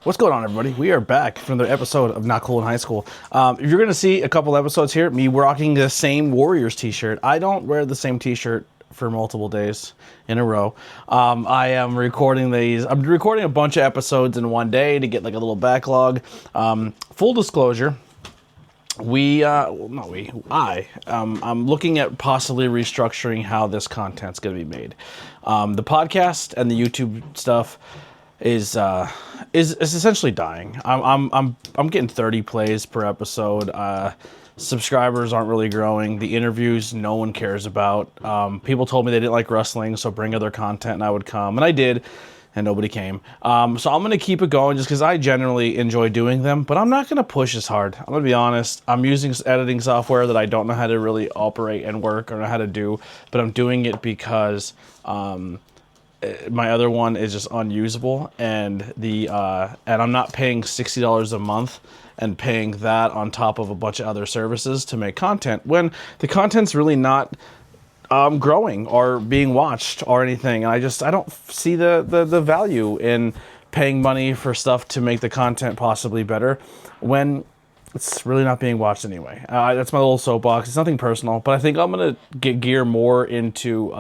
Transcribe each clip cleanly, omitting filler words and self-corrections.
What's going on, everybody? We are back from the episode of Not Cool in High School. If you're going to see a couple episodes here, me rocking the same Warriors t-shirt. I don't wear the same t-shirt for multiple days in a row. I am recording these. I'm recording a bunch of episodes in one day to get like a little backlog. Full disclosure, I'm looking at possibly restructuring how this content's going to be made. The podcast and the YouTube stuff is essentially dying. I'm getting 30 plays per episode. Subscribers aren't really growing. The interviews no one cares about. People told me they didn't like wrestling, so bring other content and I would come, and I did, and nobody came. So I'm gonna keep it going just because I generally enjoy doing them, but I'm not gonna push as hard. I'm gonna be honest. I'm using editing software that I don't know how to really operate and work or know how to do, but I'm doing it because my other one is just unusable, and I'm not paying $60 a month and paying that on top of a bunch of other services to make content when the content's really not growing or being watched or anything. And I don't see the value in paying money for stuff to make the content possibly better when it's really not being watched anyway. That's my little soapbox. It's nothing personal, but I think I'm gonna gear more into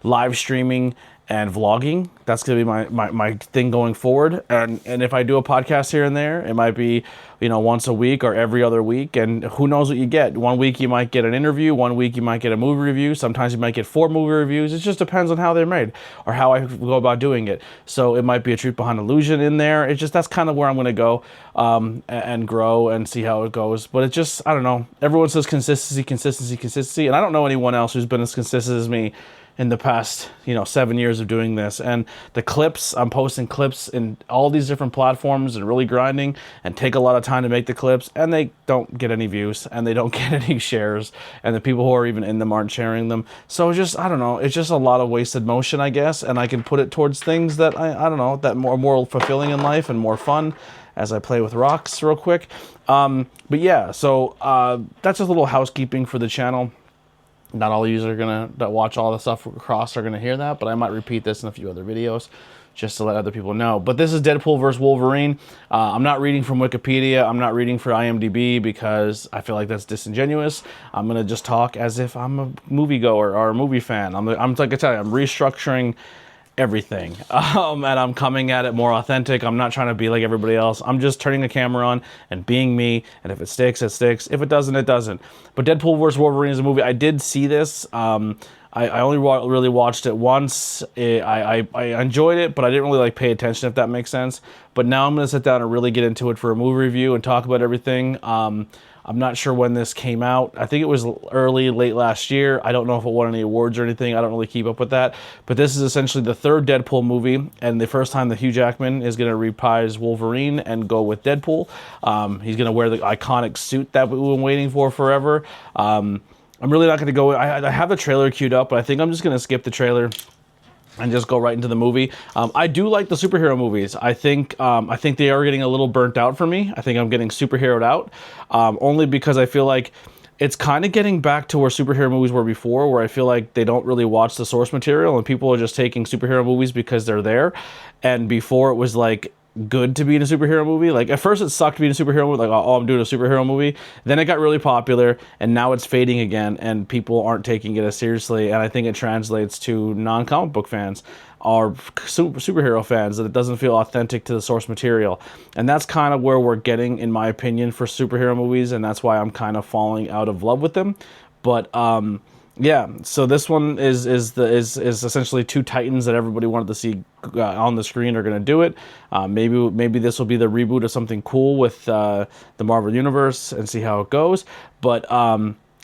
live streaming and vlogging. That's gonna be my thing going forward. And if I do a podcast here and there, it might be, once a week or every other week. And who knows what you get. One week you might get an interview. One week you might get a movie review. Sometimes you might get 4 movie reviews. It just depends on how they're made or how I go about doing it. So it might be a Truth Behind Illusion in there. That's kind of where I'm gonna go and grow and see how it goes. But it's just, I don't know. Everyone says consistency. And I don't know anyone else who's been as consistent as me in the past, 7 years of doing this. And the clips, I'm posting clips in all these different platforms and really grinding and take a lot of time to make the clips, and they don't get any views and they don't get any shares, and the people who are even in them aren't sharing them. So it's just, I don't know, it's just a lot of wasted motion, I guess, and I can put it towards things that I don't know, that more fulfilling in life and more fun as I play with rocks real quick. But yeah, so that's just a little housekeeping for the channel. Not all of you that watch all the stuff across are gonna hear that, but I might repeat this in a few other videos just to let other people know. But this is Deadpool versus Wolverine. I'm not reading from Wikipedia. I'm not reading for IMDb because I feel like that's disingenuous. I'm gonna just talk as if I'm a moviegoer or a movie fan. I'm like I tell you, I'm restructuring everything, and I'm coming at it more authentic. I'm not trying to be like everybody else. I'm just turning the camera on and being me, and if it sticks, it sticks. If it doesn't, it doesn't. But Deadpool vs. Wolverine is a movie. I did see this. I only really watched it once. I enjoyed it, but I didn't really pay attention, if that makes sense. But now I'm going to sit down and really get into it for a movie review and talk about everything. I'm not sure when this came out. I think it was late last year. I don't know if it won any awards or anything. I don't really keep up with that. But this is essentially the third Deadpool movie, and the first time that Hugh Jackman is going to reprise Wolverine and go with Deadpool. He's going to wear the iconic suit that we've been waiting for forever. I'm really not going to go. I have the trailer queued up, but I think I'm just going to skip the trailer and just go right into the movie. I do like the superhero movies. I think they are getting a little burnt out for me. I think I'm getting superheroed out, only because I feel like it's kind of getting back to where superhero movies were before, where I feel like they don't really watch the source material and people are just taking superhero movies because they're there. And before it was good to be in a superhero movie. At first it sucked to be in a superhero movie, oh, I'm doing a superhero movie. Then it got really popular, and now it's fading again, and people aren't taking it as seriously, and I think it translates to non-comic book fans or superhero fans, that it doesn't feel authentic to the source material. And that's kind of where we're getting, in my opinion, for superhero movies, and that's why I'm kind of falling out of love with them. But yeah, so this one is essentially two titans that everybody wanted to see on the screen are going to do it. Maybe this will be the reboot of something cool with the Marvel Universe, and see how it goes. But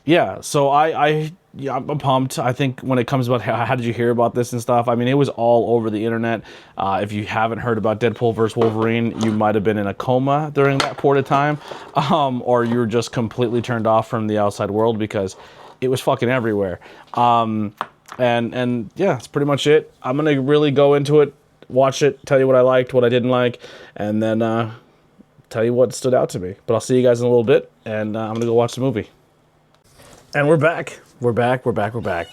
yeah, so I'm pumped. I think when it comes about how did you hear about this and stuff, I mean, it was all over the internet. If you haven't heard about Deadpool vs. Wolverine, you might have been in a coma during that point of time, or you were just completely turned off from the outside world because it was fucking everywhere. And yeah, that's pretty much it. I'm going to really go into it, watch it, tell you what I liked, what I didn't like, and then tell you what stood out to me. But I'll see you guys in a little bit, and I'm going to go watch the movie. And we're back. We're back.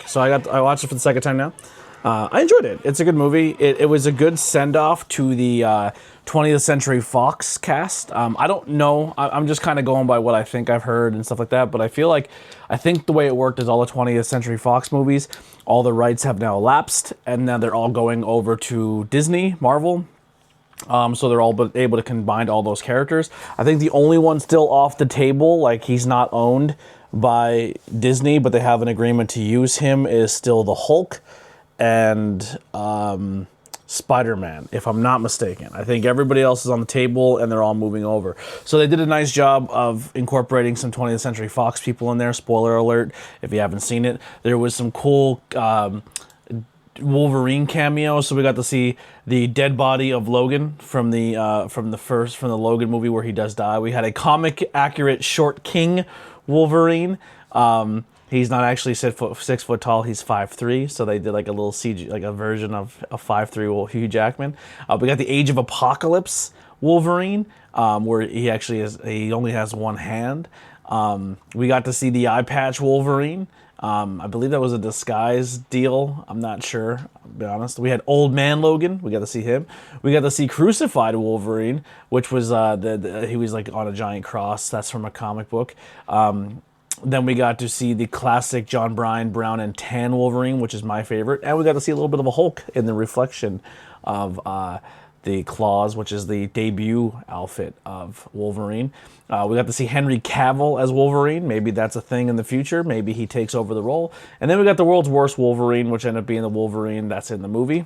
So I watched it for the second time now. I enjoyed it. It's a good movie. It was a good send-off to the 20th Century Fox cast. I don't know. I'm just kind of going by what I think I've heard and stuff like that. But I think the way it worked is all the 20th Century Fox movies, all the rights have now lapsed, and now they're all going over to Disney, Marvel. So they're all able to combine all those characters. I think the only one still off the table, like he's not owned by Disney, but they have an agreement to use him, is still the Hulk and Spider-Man, if I'm not mistaken. I think everybody else is on the table and they're all moving over. So they did a nice job of incorporating some 20th Century Fox people in there. Spoiler alert, if you haven't seen it. There was some cool Wolverine cameo, so we got to see the dead body of Logan from the Logan movie where he does die. We had a comic accurate short king Wolverine. He's not actually 6 foot tall. He's 5'3", so they did like a little CG, like a version of a 5'3" Hugh Jackman. We got the Age of Apocalypse Wolverine, where he only has one hand. We got to see the eye patch Wolverine. I believe that was a disguise deal. I'm not sure, I'll be honest. We had Old Man Logan. We got to see him. We got to see Crucified Wolverine, which was he was like on a giant cross. That's from a comic book. Then we got to see the classic John Bryan brown and tan Wolverine, which is my favorite. And we got to see a little bit of a Hulk in the reflection of the claws, which is the debut outfit of Wolverine. We got to see Henry Cavill as Wolverine. Maybe that's a thing in the future. Maybe he takes over the role. And then we got the world's worst Wolverine, which ended up being the Wolverine that's in the movie.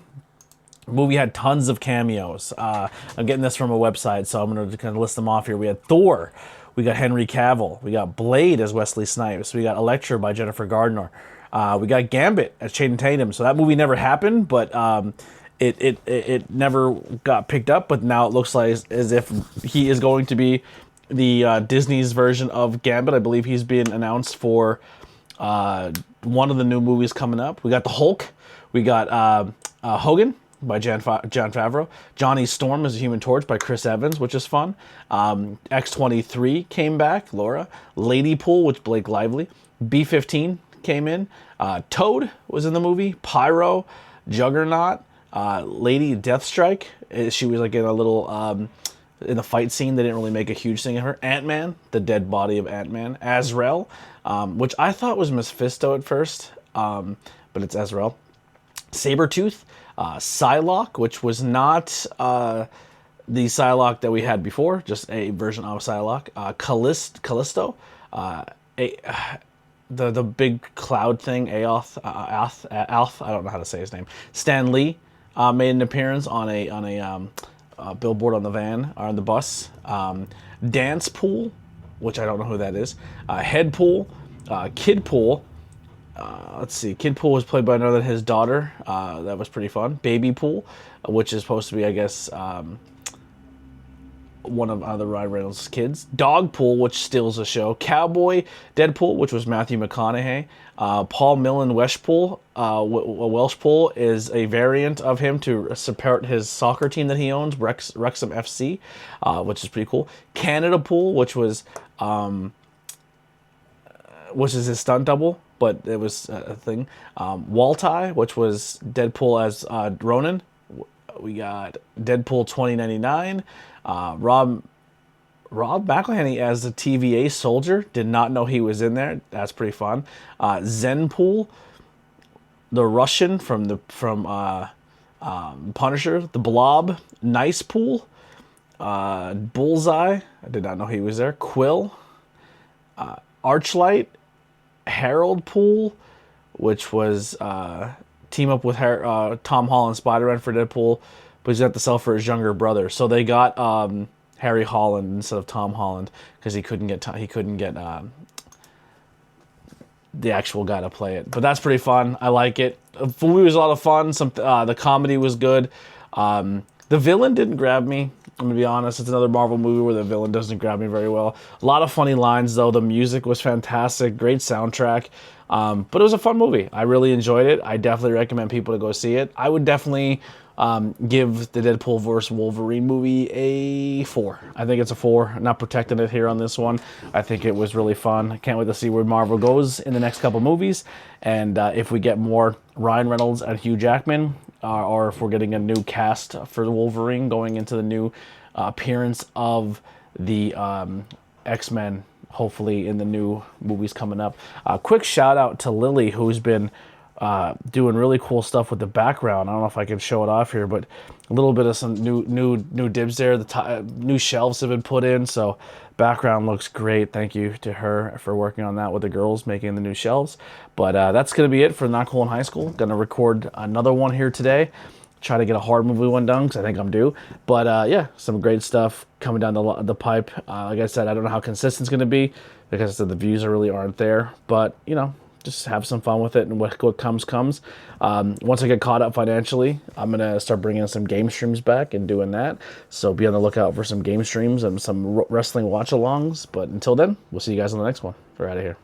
The movie had tons of cameos. I'm getting this from a website, so I'm going to kind of list them off here. We had Thor. We got Henry Cavill. We got Blade as Wesley Snipes. We got Elektra by Jennifer Gardner. We got Gambit as Channing Tatum. So that movie never happened, but it never got picked up. But now it looks like as if he is going to be the Disney's version of Gambit. I believe he's being announced for one of the new movies coming up. We got the Hulk. We got Hogan by Jon Favreau. Johnny Storm as a Human Torch by Chris Evans, which is fun. X-23 came back, Laura. Ladypool, which Blake Lively. B-15 came in. Toad was in the movie. Pyro, Juggernaut, Lady Deathstrike. She was like in a little in the fight scene. They didn't really make a huge thing of her. Ant-Man, the dead body of Ant-Man. Azrael, which I thought was Mephisto at first, but it's Azrael. Sabretooth. Psylocke, which was not the Psylocke that we had before, just a version of Psylocke. Callisto, the big cloud thing, Alf, I don't know how to say his name. Stan Lee made an appearance on a billboard on the van, or on the bus. Dance Pool, which I don't know who that is. Head Pool, Kid Pool. Let's see. Kid Pool was played by his daughter. That was pretty fun. Baby Pool, which is supposed to be, I guess, one of the Ryan Reynolds' kids. Dog Pool, which steals the show. Cowboy Deadpool, which was Matthew McConaughey. Paul Millen Welshpool. Welshpool is a variant of him to support his soccer team that he owns, Wrexham FC, which is pretty cool. Canada Pool, which is his stunt double, but it was a thing. Waltai, which was Deadpool as Ronan. We got Deadpool 2099. Rob McElhenney as the TVA soldier. Did not know he was in there. That's pretty fun. Zenpool, the Russian from Punisher. The Blob. Nice Pool. Bullseye. I did not know he was there. Quill. Archlight. Harold Pool, which was team up with Tom Holland, Spider-Man for Deadpool, but he's got to sell for his younger brother. So they got Harry Holland instead of Tom Holland because he couldn't get the actual guy to play it. But that's pretty fun. I like it. The movie was a lot of fun. The comedy was good. The villain didn't grab me. I'm going to be honest. It's another Marvel movie where the villain doesn't grab me very well. A lot of funny lines, though. The music was fantastic. Great soundtrack. But it was a fun movie. I really enjoyed it. I definitely recommend people to go see it. I would definitely give the Deadpool vs. Wolverine movie a 4. I think it's a 4. I'm not protecting it here on this one. I think it was really fun. I can't wait to see where Marvel goes in the next couple movies. And if we get more Ryan Reynolds and Hugh Jackman, or if we're getting a new cast for Wolverine going into the new appearance of the X-Men, hopefully in the new movies coming up. Quick shout out to Lily, who's been doing really cool stuff with the background. I don't know if I can show it off here, but a little bit of some new dibs there. The new shelves have been put in, so background looks great. Thank you to her for working on that with the girls, making the new shelves. But that's going to be it for Not Cool in High School. Going to record another one here today. Try to get a hard movie one done because I think I'm due. But yeah, some great stuff coming down the pipe. Like I said, I don't know how consistent it's going to be because I said the views really aren't there. But, you know, just have some fun with it, and what comes. Once I get caught up financially, I'm going to start bringing some game streams back and doing that. So be on the lookout for some game streams and some wrestling watch-alongs. But until then, we'll see you guys on the next one. We're out of here.